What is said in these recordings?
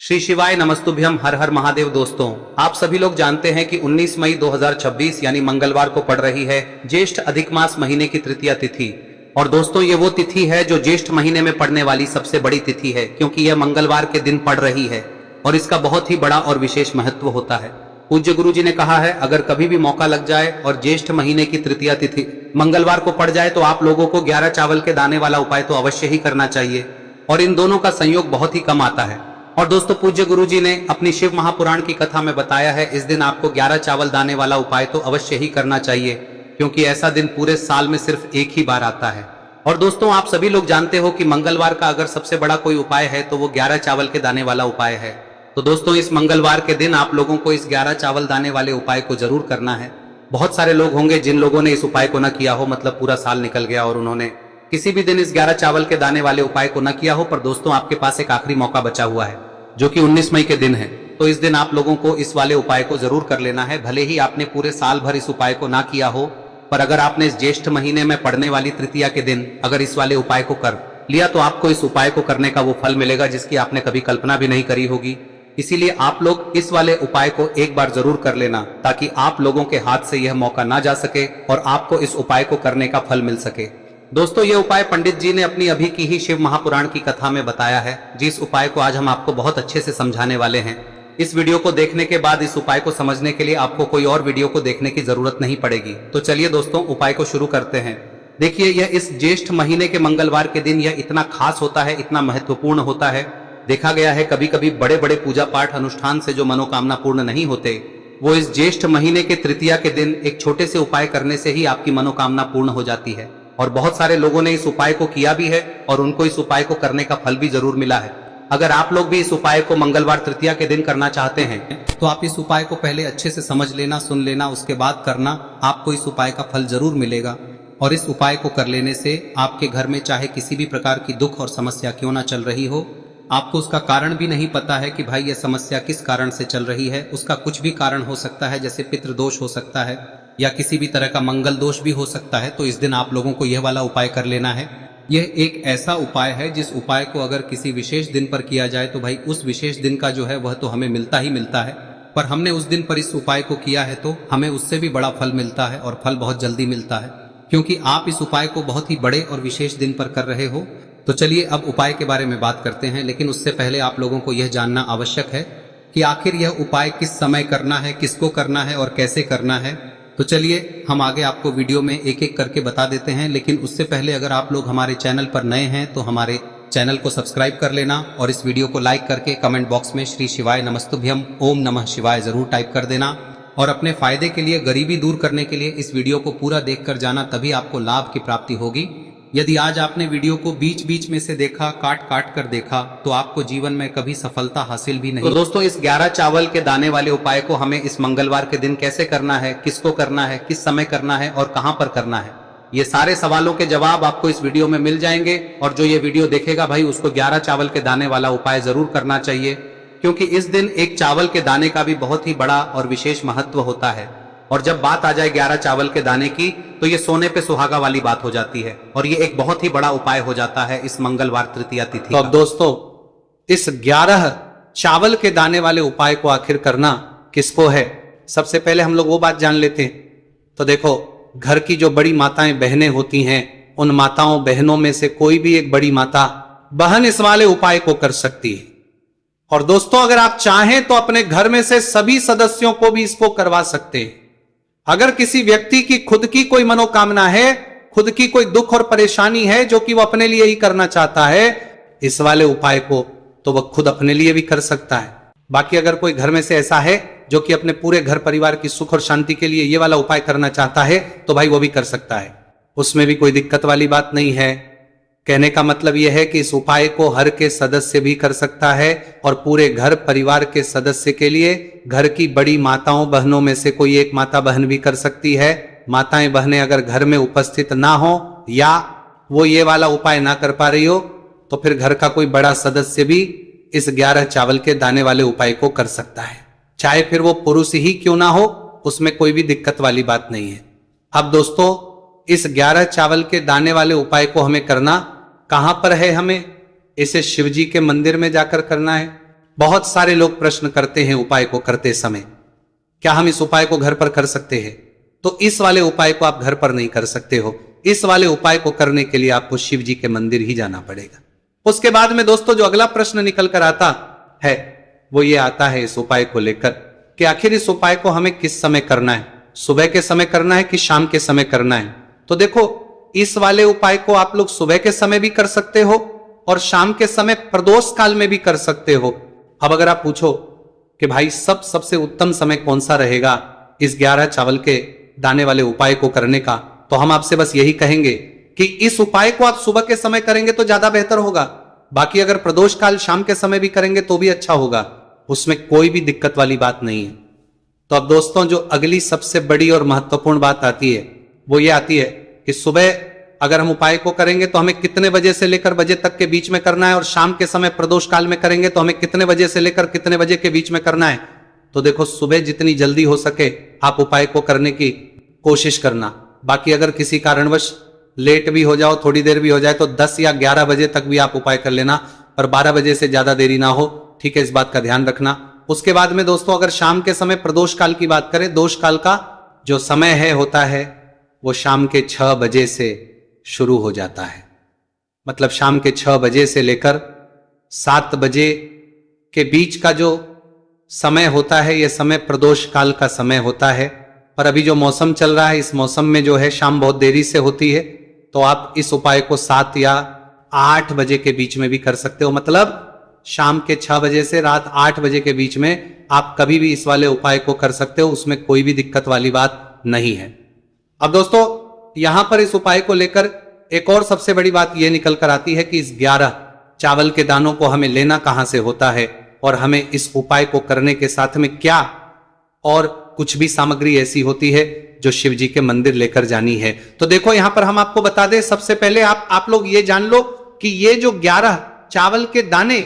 श्री शिवाय नमस्तुभ्यम। हर हर महादेव। दोस्तों, आप सभी लोग जानते हैं कि 19 मई 2026 यानी मंगलवार को पड़ रही है ज्येष्ठ अधिक मास महीने की तृतीया तिथि। और दोस्तों, ये वो तिथि है जो ज्येष्ठ महीने में पड़ने वाली सबसे बड़ी तिथि है, क्योंकि यह मंगलवार के दिन पड़ रही है और इसका बहुत ही बड़ा और विशेष महत्व होता है। पूज्य गुरु जी ने कहा है, अगर कभी भी मौका लग जाए और ज्येष्ठ महीने की तृतीया तिथि मंगलवार को पड़ जाए तो आप लोगों को 11 चावल के दाने वाला उपाय तो अवश्य ही करना चाहिए। और इन दोनों का संयोग बहुत ही कम आता है। और दोस्तों, पूज्य गुरु जी ने अपनी शिव महापुराण की कथा में बताया है, इस दिन आपको 11 चावल दाने वाला उपाय तो अवश्य ही करना चाहिए, क्योंकि ऐसा दिन पूरे साल में सिर्फ एक ही बार आता है। और दोस्तों, आप सभी लोग जानते हो कि मंगलवार का अगर सबसे बड़ा कोई उपाय है तो वो 11 चावल के दाने वाला उपाय है। तो दोस्तों, इस मंगलवार के दिन आप लोगों को इस 11 चावल दाने वाले उपाय को जरूर करना है। बहुत सारे लोग होंगे जिन लोगों ने इस उपाय को न किया हो, मतलब पूरा साल निकल गया और उन्होंने किसी भी दिन इस 11 चावल के दाने वाले उपाय को न किया हो। पर दोस्तों, आपके पास एक आखिरी मौका बचा हुआ है, जो कि 19 मई के दिन है। तो इस दिन आप लोगों को इस वाले उपाय को जरूर कर लेना है। भले ही आपने पूरे साल भर इस उपाय को ना किया हो, पर अगर आपने इस ज्येष्ठ महीने में पड़ने वाली तृतीया के दिन अगर इस वाले उपाय को कर लिया तो आपको इस उपाय को करने का वो फल मिलेगा जिसकी आपने कभी कल्पना भी नहीं करी होगी। इसीलिए आप लोग इस वाले उपाय को एक बार जरूर कर लेना, ताकि आप लोगों के हाथ से यह मौका ना जा सके और आपको इस उपाय को करने का फल मिल सके। दोस्तों, ये उपाय पंडित जी ने अपनी अभी की ही शिव महापुराण की कथा में बताया है, जिस उपाय को आज हम आपको बहुत अच्छे से समझाने वाले हैं। इस वीडियो को देखने के बाद इस उपाय को समझने के लिए आपको कोई और वीडियो को देखने की जरूरत नहीं पड़ेगी। तो चलिए दोस्तों, उपाय को शुरू करते हैं। देखिए, यह इस ज्येष्ठ महीने के मंगलवार के दिन यह इतना खास होता है, इतना महत्वपूर्ण होता है। देखा गया है कभी कभी बड़े बड़े पूजा पाठ अनुष्ठान से जो मनोकामना पूर्ण नहीं होते, वो इस ज्येष्ठ महीने के तृतीया के दिन एक छोटे से उपाय करने से ही आपकी मनोकामना पूर्ण हो जाती है। और बहुत सारे लोगों ने इस उपाय को किया भी है और उनको इस उपाय को करने का फल भी जरूर मिला है। अगर आप लोग भी इस उपाय को मंगलवार तृतीया के दिन करना चाहते हैं तो आप इस उपाय को पहले अच्छे से समझ लेना, सुन लेना, उसके बाद करना। आपको इस उपाय का फल जरूर मिलेगा। और इस उपाय को कर लेने से आपके घर में चाहे किसी भी प्रकार की दुख और समस्या क्यों ना चल रही हो, आपको उसका कारण भी नहीं पता है कि भाई यह समस्या किस कारण से चल रही है, उसका कुछ भी कारण हो सकता है, जैसे पितृदोष हो सकता है या किसी भी तरह का मंगल दोष भी हो सकता है। तो इस दिन आप लोगों को यह वाला उपाय कर लेना है। यह एक ऐसा उपाय है जिस उपाय को अगर किसी विशेष दिन पर किया जाए तो भाई उस विशेष दिन का जो है वह तो हमें मिलता ही मिलता है, पर हमने उस दिन पर इस उपाय को किया है तो हमें उससे भी बड़ा फल मिलता है और फल बहुत जल्दी मिलता है, क्योंकि आप इस उपाय को बहुत ही बड़े और विशेष दिन पर कर रहे हो। तो चलिए अब उपाय के बारे में बात करते हैं, लेकिन उससे पहले आप लोगों को यह जानना आवश्यक है कि आखिर यह उपाय किस समय करना है, किसको करना है और कैसे करना है। तो चलिए हम आगे आपको वीडियो में एक एक करके बता देते हैं, लेकिन उससे पहले अगर आप लोग हमारे चैनल पर नए हैं तो हमारे चैनल को सब्सक्राइब कर लेना और इस वीडियो को लाइक करके कमेंट बॉक्स में श्री शिवाय नमस्तुभ्यम ओम नमः शिवाय जरूर टाइप कर देना। और अपने फायदे के लिए, गरीबी दूर करने के लिए इस वीडियो को पूरा देखकर जाना, तभी आपको लाभ की प्राप्ति होगी। यदि आज आपने वीडियो को बीच बीच में से देखा, काट काट कर देखा, तो आपको जीवन में कभी सफलता हासिल भी नहीं। तो दोस्तों, इस 11 चावल के दाने वाले उपाय को हमें इस मंगलवार के दिन कैसे करना है, किसको करना है, किस समय करना है और कहां पर करना है, ये सारे सवालों के जवाब आपको इस वीडियो में मिल जाएंगे। और जो ये वीडियो देखेगा भाई, उसको 11 चावल के दाने वाला उपाय जरूर करना चाहिए, क्योंकि इस दिन एक चावल के दाने का भी बहुत ही बड़ा और विशेष महत्व होता है। और जब बात आ जाए 11 चावल के दाने की, तो ये सोने पे सुहागा वाली बात हो जाती है और ये एक बहुत ही बड़ा उपाय हो जाता है इस मंगलवार तृतीया तिथि। तो अब दोस्तों, इस 11 चावल के दाने वाले उपाय को आखिर करना किसको है, सबसे पहले हम लोग वो बात जान लेते हैं। तो देखो, घर की जो बड़ी माताएं बहनें होती हैं, उन माताओं बहनों में से कोई भी एक बड़ी माता बहन इस वाले उपाय को कर सकती है। और दोस्तों, अगर आप चाहें तो अपने घर में से सभी सदस्यों को भी इसको करवा सकते हैं। अगर किसी व्यक्ति की खुद की कोई मनोकामना है, खुद की कोई दुख और परेशानी है जो कि वो अपने लिए ही करना चाहता है इस वाले उपाय को, तो वह खुद अपने लिए भी कर सकता है। बाकी अगर कोई घर में से ऐसा है जो कि अपने पूरे घर परिवार की सुख और शांति के लिए ये वाला उपाय करना चाहता है, तो भाई वो भी कर सकता है, उसमें भी कोई दिक्कत वाली बात नहीं है। कहने का मतलब यह है कि इस उपाय को हर के सदस्य भी कर सकता है और पूरे घर परिवार के सदस्य के लिए घर की बड़ी माताओं बहनों में से कोई एक माता बहन भी कर सकती है। माताएं बहनें अगर घर में उपस्थित ना हो या वो ये वाला उपाय ना कर पा रही हो, तो फिर घर का कोई बड़ा सदस्य भी इस 11 चावल के दाने वाले उपाय को कर सकता है, चाहे फिर वो पुरुष ही क्यों ना हो, उसमें कोई भी दिक्कत वाली बात नहीं है। अब दोस्तों, इस 11 चावल के दाने वाले उपाय को हमें करना कहां पर है, हमें इसे शिवजी के मंदिर में जाकर करना है। बहुत सारे लोग प्रश्न करते हैं उपाय को करते समय, क्या हम इस उपाय को घर पर कर सकते हैं? तो इस वाले उपाय को आप घर पर नहीं कर सकते हो। इस वाले उपाय को करने के लिए आपको शिव जी के मंदिर ही जाना पड़ेगा। उसके बाद में दोस्तों जो अगला प्रश्न निकल कर आता है वो ये आता है इस उपाय को लेकर कि आखिर इस उपाय को हमें किस समय करना है, सुबह के समय करना है कि शाम के समय करना है? तो देखो इस वाले उपाय को आप लोग सुबह के समय भी कर सकते हो और शाम के समय प्रदोष काल में भी कर सकते हो। अब अगर आप पूछो कि भाई सबसे उत्तम समय कौन सा रहेगा इस 11 चावल के दाने वाले उपाय को करने का, तो हम आपसे बस यही कहेंगे कि इस उपाय को आप सुबह के समय करेंगे तो ज्यादा बेहतर होगा। बाकी अगर प्रदोष काल शाम के समय भी करेंगे तो भी अच्छा होगा, उसमें कोई भी दिक्कत वाली बात नहीं है। तो अब दोस्तों जो अगली सबसे बड़ी और महत्वपूर्ण बात आती है वो ये आती है कि सुबह अगर हम उपाय को करेंगे तो हमें कितने बजे से लेकर बजे तक के बीच में करना है, और शाम के समय प्रदोष काल में करेंगे तो हमें कितने बजे से लेकर कितने बजे के बीच में करना है। तो देखो सुबह जितनी जल्दी हो सके आप उपाय को करने की कोशिश करना। बाकी अगर किसी कारणवश लेट भी हो जाओ, थोड़ी देर भी हो जाए, तो 10 या 11 बजे तक भी आप उपाय कर लेना, पर 12 बजे से ज्यादा देरी ना हो, ठीक है, इस बात का ध्यान रखना। उसके बाद में दोस्तों अगर शाम के समय प्रदोष काल की बात करें, दोष काल का जो समय है होता है वो शाम के 6 बजे से शुरू हो जाता है। मतलब शाम के 6 बजे से लेकर 7 बजे के बीच का जो समय होता है यह समय प्रदोष काल का समय होता है। पर अभी जो मौसम चल रहा है इस मौसम में जो है शाम बहुत देरी से होती है, तो आप इस उपाय को 7 या 8 बजे के बीच में भी कर सकते हो। मतलब शाम के 6 बजे से रात 8 बजे के बीच में आप कभी भी इस वाले उपाय को कर सकते हो, उसमें कोई भी दिक्कत वाली बात नहीं है। अब दोस्तों यहां पर इस उपाय को लेकर एक और सबसे बड़ी बात यह निकल कर आती है कि इस 11 चावल के दानों को हमें लेना कहां से होता है और हमें इस उपाय को करने के साथ में क्या और कुछ भी सामग्री ऐसी होती है जो शिव जी के मंदिर लेकर जानी है। तो देखो यहां पर हम आपको बता दें, सबसे पहले आप लोग ये जान लो कि ये जो 11 चावल के दाने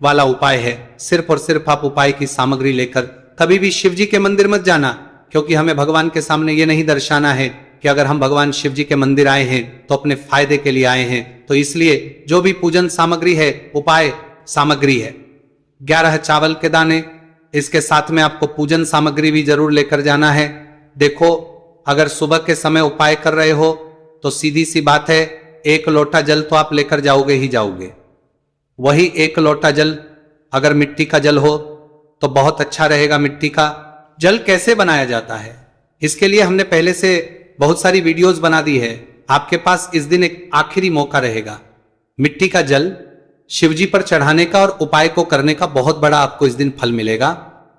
वाला उपाय है, सिर्फ और सिर्फ आप उपाय की सामग्री लेकर कभी भी शिव जी के मंदिर मत जाना, क्योंकि हमें भगवान के सामने ये नहीं दर्शाना है कि अगर हम भगवान शिव जी के मंदिर आए हैं तो अपने फायदे के लिए आए हैं। तो इसलिए जो भी पूजन सामग्री है, उपाय सामग्री है 11 चावल के दाने, इसके साथ में आपको पूजन सामग्री भी जरूर लेकर जाना है। देखो अगर सुबह के समय उपाय कर रहे हो तो सीधी सी बात है, 1 लोटा जल तो आप लेकर जाओगे ही जाओगे। वही 1 लोटा जल अगर मिट्टी का जल हो तो बहुत अच्छा रहेगा। मिट्टी का जल कैसे बनाया जाता है इसके लिए हमने पहले से बहुत सारी वीडियोस बना दी है। आपके पास इस दिन एक आखिरी मौका रहेगा मिट्टी का जल शिवजी पर चढ़ाने का और उपाय को करने का, बहुत बड़ा आपको इस दिन फल मिलेगा।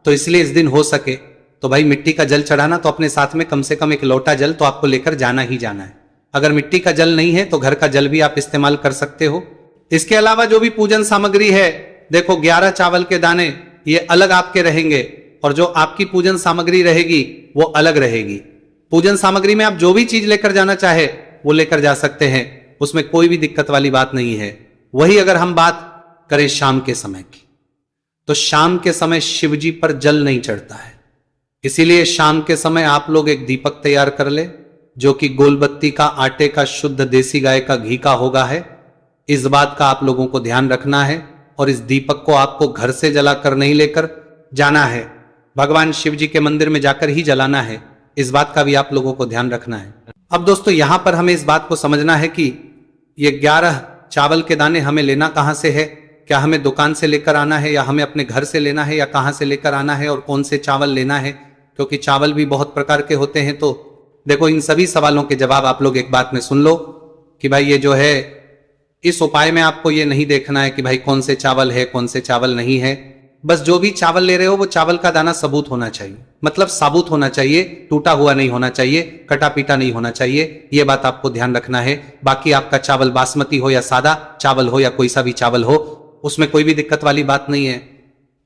तो इसलिए इस दिन हो सके तो भाई मिट्टी का जल चढ़ाना, तो अपने साथ में कम से कम 1 लोटा जल तो आपको लेकर जाना ही जाना है। अगर मिट्टी का जल नहीं है तो घर का जल भी आप इस्तेमाल कर सकते हो। इसके अलावा जो भी पूजन सामग्री है, देखो 11 चावल के दाने ये अलग आपके रहेंगे और जो आपकी पूजन सामग्री रहेगी वो अलग रहेगी। पूजन सामग्री में आप जो भी चीज लेकर जाना चाहे वो लेकर जा सकते हैं, उसमें कोई भी दिक्कत वाली बात नहीं है। वही अगर हम बात करें शाम के समय की, तो शाम के समय शिवजी पर जल नहीं चढ़ता है, इसीलिए शाम के समय आप लोग एक दीपक तैयार कर ले जो कि गोलबत्ती का, आटे का, शुद्ध देसी गाय का घी का होगा है। इस बात का आप लोगों को ध्यान रखना है और इस दीपक को आपको घर से जलाकर नहीं लेकर जाना है, भगवान शिव जी के मंदिर में जाकर ही जलाना है। इस बात का भी आप लोगों को ध्यान रखना है। अब दोस्तों यहां पर हमें इस बात को समझना है कि ये 11 चावल के दाने हमें लेना कहां से है, क्या हमें दुकान से लेकर आना है या हमें अपने घर से लेना है या कहां से लेकर आना है और कौन से चावल लेना है, क्योंकि चावल भी बहुत प्रकार के होते हैं। तो देखो इन सभी सवालों के जवाब आप लोग एक बात में सुन लो कि भाई ये जो है इस उपाय में आपको ये नहीं देखना है कि भाई कौन से चावल है कौन से चावल नहीं है, बस जो भी चावल ले रहे हो वो चावल का दाना सबूत होना चाहिए, मतलब साबुत होना चाहिए, टूटा हुआ नहीं होना चाहिए, कटा पीटा नहीं होना चाहिए। ये बात आपको ध्यान रखना है। बाकी आपका चावल बासमती हो या सादा चावल हो या कोई सा भी चावल हो, उसमें कोई भी दिक्कत वाली बात नहीं है।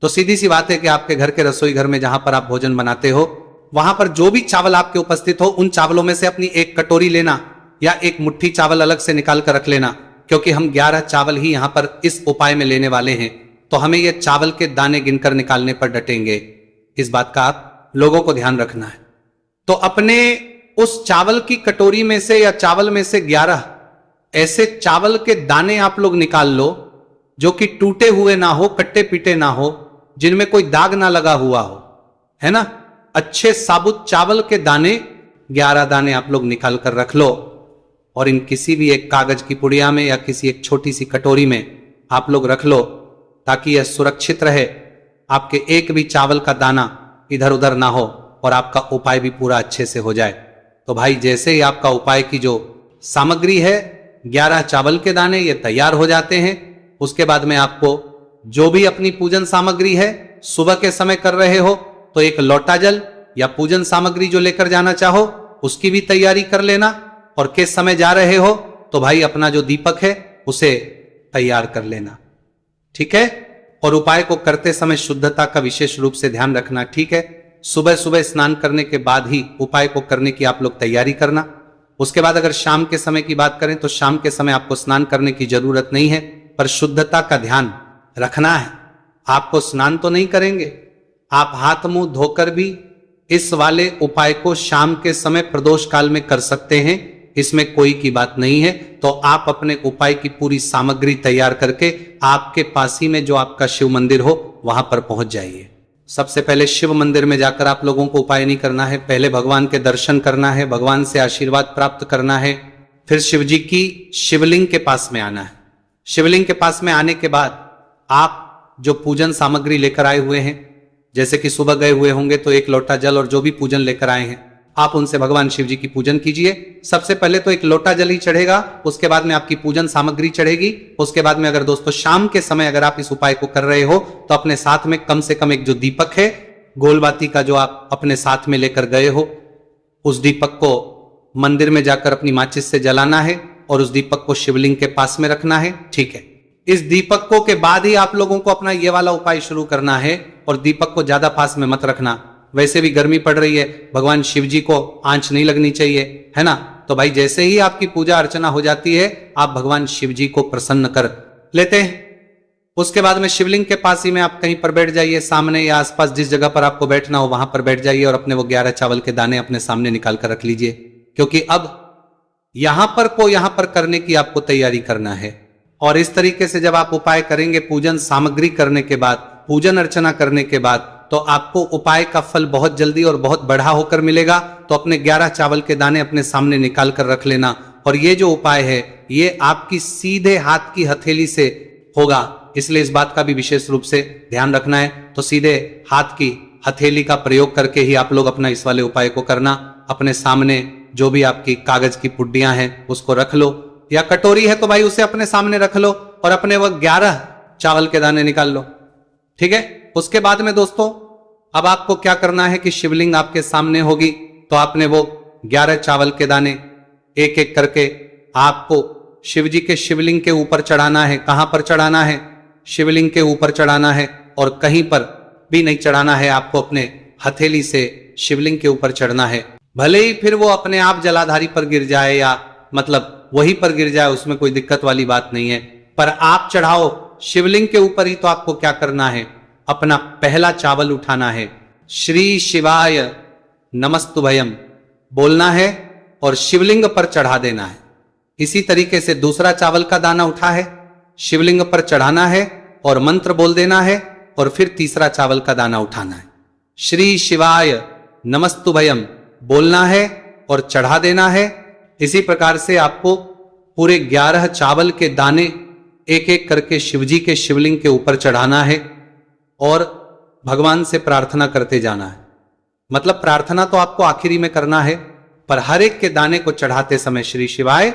तो सीधी सी बात है कि आपके घर के रसोई घर में जहां पर आप भोजन बनाते हो वहां पर जो भी चावल आपके उपस्थित हो उन चावलों में से अपनी 1 कटोरी लेना या 1 मुट्ठी चावल अलग से निकाल कर रख लेना, क्योंकि हम 11 चावल ही यहां पर इस उपाय में लेने वाले हैं। तो हमें ये चावल के दाने गिनकर निकालने पर डटेंगे, इस बात का आप लोगों को ध्यान रखना है। तो अपने उस चावल की कटोरी में से या चावल में से 11 ऐसे चावल के दाने आप लोग निकाल लो जो कि टूटे हुए ना हो, कट्टे पीटे ना हो, जिनमें कोई दाग ना लगा हुआ हो, है ना। अच्छे साबुत चावल के दाने 11 दाने आप लोग निकाल कर रख लो और इन किसी भी एक कागज की पुड़िया में या किसी एक छोटी सी कटोरी में आप लोग रख लो, ताकि यह सुरक्षित रहे, आपके एक भी चावल का दाना इधर उधर ना हो और आपका उपाय भी पूरा अच्छे से हो जाए। तो भाई जैसे ही आपका उपाय की जो सामग्री है 11 चावल के दाने ये तैयार हो जाते हैं, उसके बाद में आपको जो भी अपनी पूजन सामग्री है सुबह के समय कर रहे हो तो एक लोटा जल या पूजन सामग्री जो लेकर जाना चाहो उसकी भी तैयारी कर लेना, और किस समय जा रहे हो तो भाई अपना जो दीपक है उसे तैयार कर लेना, ठीक है। और उपाय को करते समय शुद्धता का विशेष रूप से ध्यान रखना, ठीक है। सुबह सुबह स्नान करने के बाद ही उपाय को करने की आप लोग तैयारी करना। उसके बाद अगर शाम के समय की बात करें तो शाम के समय आपको स्नान करने की जरूरत नहीं है, पर शुद्धता का ध्यान रखना है। आपको स्नान तो नहीं करेंगे, आप हाथ मुंह धोकर भी इस वाले उपाय को शाम के समय प्रदोष काल में कर सकते हैं, इसमें कोई की बात नहीं है। तो आप अपने उपाय की पूरी सामग्री तैयार करके आपके पास ही में जो आपका शिव मंदिर हो वहां पर पहुंच जाइए। सबसे पहले शिव मंदिर में जाकर आप लोगों को उपाय नहीं करना है, पहले भगवान के दर्शन करना है, भगवान से आशीर्वाद प्राप्त करना है, फिर शिव जी की शिवलिंग के पास में आना है। शिवलिंग के पास में आने के बाद आप जो पूजन सामग्री लेकर आए हुए हैं, जैसे कि सुबह गए हुए होंगे तो एक लोटा जल और जो भी पूजन लेकर आए हैं आप उनसे भगवान शिव जी की पूजन कीजिए। सबसे पहले तो एक लोटा जल ही चढ़ेगा, उसके बाद में आपकी पूजन सामग्री चढ़ेगी। उसके बाद में अगर दोस्तों शाम के समय अगर आप इस उपाय को कर रहे हो तो अपने साथ में कम से कम एक जो दीपक है गोलबाती का जो आप अपने साथ में लेकर गए हो, उस दीपक को मंदिर में जाकर अपनी माचिस से जलाना है और उस दीपक को शिवलिंग के पास में रखना है, ठीक है। इस दीपकों के बाद ही आप लोगों को अपना ये वाला उपाय शुरू करना है, और दीपक को ज्यादा पास में मत रखना, वैसे भी गर्मी पड़ रही है, भगवान शिव जी को आंच नहीं लगनी चाहिए, है ना। तो भाई जैसे ही आपकी पूजा अर्चना हो जाती है आप भगवान शिव जी को प्रसन्न कर लेते हैं। उसके बाद में शिवलिंग के पास ही में आप कहीं पर बैठ जाइए, सामने या आसपास जिस जगह पर आपको बैठना हो वहां पर बैठ जाइए और अपने वो 11 चावल के दाने अपने सामने निकाल कर रख लीजिए, क्योंकि अब यहां पर करने की आपको तैयारी करना है। और इस तरीके से जब आप उपाय करेंगे पूजन सामग्री करने के बाद, पूजन अर्चना करने के बाद, तो आपको उपाय का फल बहुत जल्दी और बहुत बढ़ा होकर मिलेगा। तो अपने 11 चावल के दाने अपने सामने निकाल कर रख लेना, और ये जो उपाय है ये आपकी सीधे हाथ की हथेली से होगा, इसलिए इस बात का भी विशेष रूप से ध्यान रखना है। तो सीधे हाथ की हथेली का प्रयोग करके ही आप लोग अपना इस वाले उपाय को करना। अपने सामने जो भी आपकी कागज की पुड्डियां हैं उसको रख लो, या कटोरी है तो भाई उसे अपने सामने रख लो और अपने वो 11 चावल के दाने निकाल लो, ठीक है। उसके बाद में दोस्तों अब आपको क्या करना है कि शिवलिंग आपके सामने होगी, तो आपने वो 11 चावल के दाने एक एक करके आपको शिव जी के शिवलिंग के ऊपर चढ़ाना है। कहां पर चढ़ाना है? शिवलिंग के ऊपर चढ़ाना है, और कहीं पर भी नहीं चढ़ाना है, आपको अपने हथेली से शिवलिंग के ऊपर चढ़ना है। भले ही फिर वो अपने आप जलाधारी पर गिर जाए या मतलब वहीं पर गिर जाए, उसमें कोई दिक्कत वाली बात नहीं है, पर आप चढ़ाओ शिवलिंग के ऊपर ही। तो आपको क्या करना है, अपना पहला चावल उठाना है, श्री शिवाय नमस्तुभयम बोलना है और शिवलिंग पर चढ़ा देना है। इसी तरीके से दूसरा चावल का दाना उठा है, शिवलिंग पर चढ़ाना है और मंत्र बोल देना है, और फिर तीसरा चावल का दाना उठाना है, श्री शिवाय नमस्तुभयम बोलना है और चढ़ा देना है। इसी प्रकार से आपको पूरे 11 चावल के दाने एक एक करके शिवजी के शिवलिंग के ऊपर चढ़ाना है और भगवान से प्रार्थना करते जाना है। मतलब प्रार्थना तो आपको आखिरी में करना है, पर हर एक के दाने को चढ़ाते समय श्री शिवाय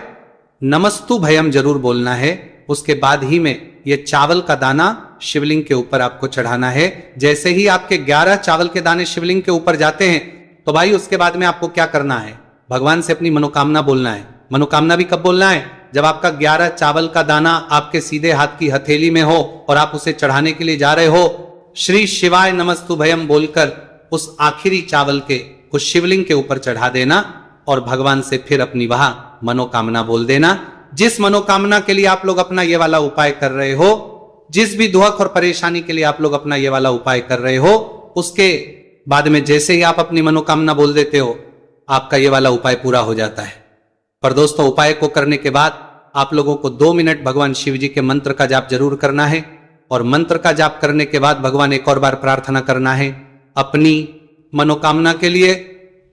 नमस्तु भयम जरूर बोलना है। उसके बाद ही में ये चावल का दाना शिवलिंग के ऊपर आपको चढ़ाना है। जैसे ही आपके 11 चावल के दाने शिवलिंग के ऊपर जाते हैं तो भाई उसके बाद में आपको क्या करना है, भगवान से अपनी मनोकामना बोलना है। मनोकामना भी कब बोलना है? जब आपका 11 चावल का दाना आपके सीधे हाथ की हथेली में हो और आप उसे चढ़ाने के लिए जा रहे हो, श्री शिवाय नमस्तु भयम बोलकर उस आखिरी चावल के उस शिवलिंग के ऊपर चढ़ा देना और भगवान से फिर अपनी वहां मनोकामना बोल देना। जिस मनोकामना के लिए आप लोग अपना ये वाला उपाय कर रहे हो, जिस भी दुख और परेशानी के लिए आप लोग अपना ये वाला उपाय कर रहे हो, उसके बाद में जैसे ही आप अपनी मनोकामना बोल देते हो आपका ये वाला उपाय पूरा हो जाता है। पर दोस्तों उपाय को करने के बाद आप लोगों को 2 मिनट भगवान शिव जी के मंत्र का जाप जरूर करना है। और मंत्र का जाप करने के बाद भगवान एक और बार प्रार्थना करना है अपनी मनोकामना के लिए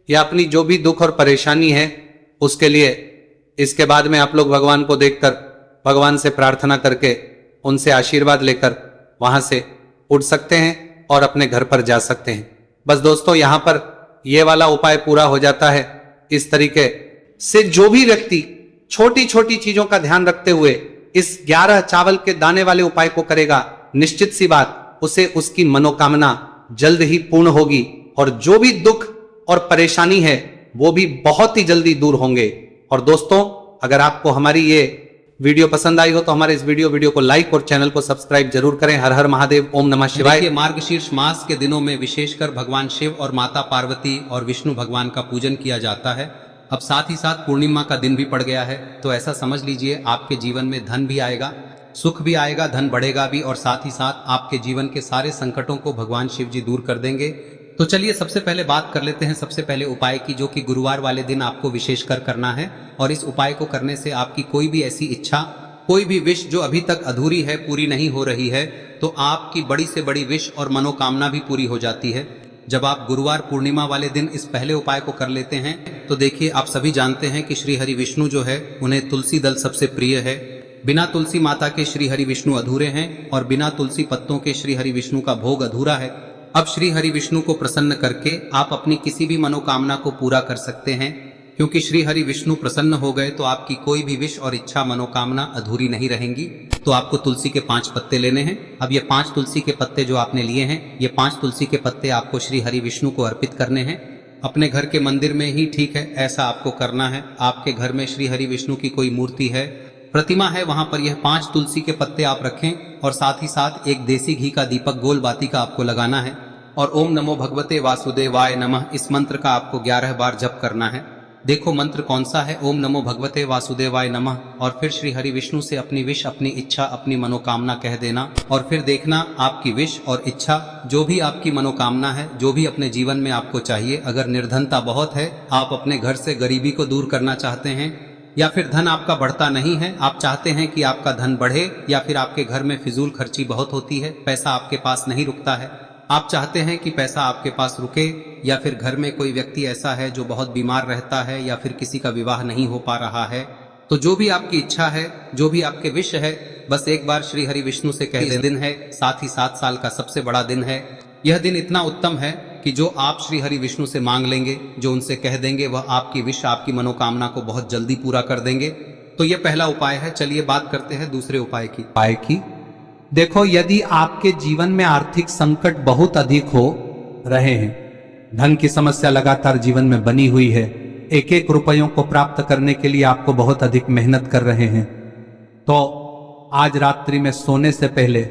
या अपनी जो भी दुख और परेशानी है उसके लिए। इसके बाद में आप लोग भगवान को देखकर भगवान से प्रार्थना करके उनसे आशीर्वाद लेकर वहां से उठ सकते हैं और अपने घर पर जा सकते हैं। बस दोस्तों, यहां पर यह वाला उपाय पूरा हो जाता है। इस तरीके से जो भी व्यक्ति छोटी छोटी चीजों का ध्यान रखते हुए इस 11 चावल के दाने वाले उपाय को करेगा, निश्चित सी बात उसे उसकी मनोकामना जल्द ही पूर्ण होगी और जो भी दुख और परेशानी है वो भी बहुत ही जल्दी दूर होंगे। और दोस्तों, अगर आपको हमारी ये वीडियो पसंद आई हो तो हमारे इस वीडियो को लाइक और चैनल को सब्सक्राइब जरूर करें। हर हर महादेव, ओम नमः शिवाय। देखिए, मार्गशीर्ष मास के दिनों में विशेषकर भगवान शिव और माता पार्वती और विष्णु भगवान का पूजन किया जाता है। अब साथ ही साथ पूर्णिमा का दिन भी पड़ गया है, तो ऐसा समझ लीजिए आपके जीवन में धन भी आएगा, सुख भी आएगा, धन बढ़ेगा भी और साथ ही साथ आपके जीवन के सारे संकटों को भगवान शिव जी दूर कर देंगे। तो चलिए सबसे पहले बात कर लेते हैं सबसे पहले उपाय की, जो कि गुरुवार वाले दिन आपको विशेषकर करना है। और इस उपाय को करने से आपकी कोई भी ऐसी इच्छा, कोई भी विश जो अभी तक अधूरी है, पूरी नहीं हो रही है, तो आपकी बड़ी से बड़ी विश और मनोकामना भी पूरी हो जाती है जब आप गुरुवार पूर्णिमा वाले दिन इस पहले उपाय को कर लेते हैं। तो देखिए, आप सभी जानते हैं कि श्री हरि विष्णु जो है उन्हें तुलसी दल सबसे प्रिय है। बिना तुलसी माता के श्री हरि विष्णु अधूरे हैं और बिना तुलसी पत्तों के श्री हरि विष्णु का भोग अधूरा है। अब श्री हरि विष्णु को प्रसन्न करके आप अपनी किसी भी मनोकामना को पूरा कर सकते हैं, क्योंकि श्री हरि विष्णु प्रसन्न हो गए तो आपकी कोई भी विश और इच्छा मनोकामना अधूरी नहीं रहेंगी। तो आपको तुलसी के 5 पत्ते लेने हैं। अब ये 5 तुलसी के पत्ते जो आपने लिए हैं, ये 5 तुलसी के पत्ते आपको श्री हरि विष्णु को अर्पित करने हैं। अपने घर के मंदिर में ही ठीक है, ऐसा आपको करना है। आपके घर में श्री हरि विष्णु की कोई मूर्ति है, प्रतिमा है, वहां पर यह 5 तुलसी के पत्ते आप रखें और साथ ही साथ एक देसी घी का दीपक गोल बाती का आपको लगाना है और ओम नमो भगवते वासुदेवाय नमः इस मंत्र का आपको 11 बार जप करना है। देखो मंत्र कौन सा है, ओम नमो भगवते वासुदेवाय नमः, और फिर श्री हरि विष्णु से अपनी विश, अपनी इच्छा, अपनी मनोकामना कह देना और फिर देखना आपकी विश और इच्छा, जो भी आपकी मनोकामना है, जो भी अपने जीवन में आपको चाहिए। अगर निर्धनता बहुत है, आप अपने घर से गरीबी को दूर करना चाहते हैं, या फिर धन आपका बढ़ता नहीं है, आप चाहते हैं कि आपका धन बढ़े, या फिर आपके घर में फिजूल खर्ची बहुत होती है, पैसा आपके पास नहीं रुकता है, आप चाहते हैं कि पैसा आपके पास रुके, या फिर घर में कोई व्यक्ति ऐसा है जो बहुत बीमार रहता है, या फिर किसी का विवाह नहीं हो पा रहा है, तो जो भी आपकी इच्छा है, जो भी आपके विश है, बस एक बार श्री हरि विष्णु से कह दे। दिन है, साथ ही 7 साल का सबसे बड़ा दिन है। यह दिन इतना उत्तम है कि जो आप श्री हरि विष्णु से मांग लेंगे, जो उनसे कह देंगे, वह आपकी विश, आपकी मनोकामना को बहुत जल्दी पूरा कर देंगे। तो यह पहला उपाय है। चलिए बात करते हैं दूसरे उपाय की। देखो, यदि आपके जीवन में आर्थिक संकट बहुत अधिक हो रहे हैं, धन की समस्या लगातार जीवन में बनी हुई है, एक एक रुपयों को प्राप्त करने के लिए आपको बहुत अधिक मेहनत कर रहे हैं, तो आज रात्रि में सोने से पहले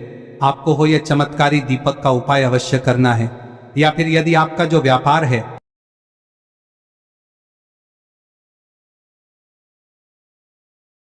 आपको हो यह चमत्कारी दीपक का उपाय अवश्य करना है। या फिर यदि आपका जो व्यापार है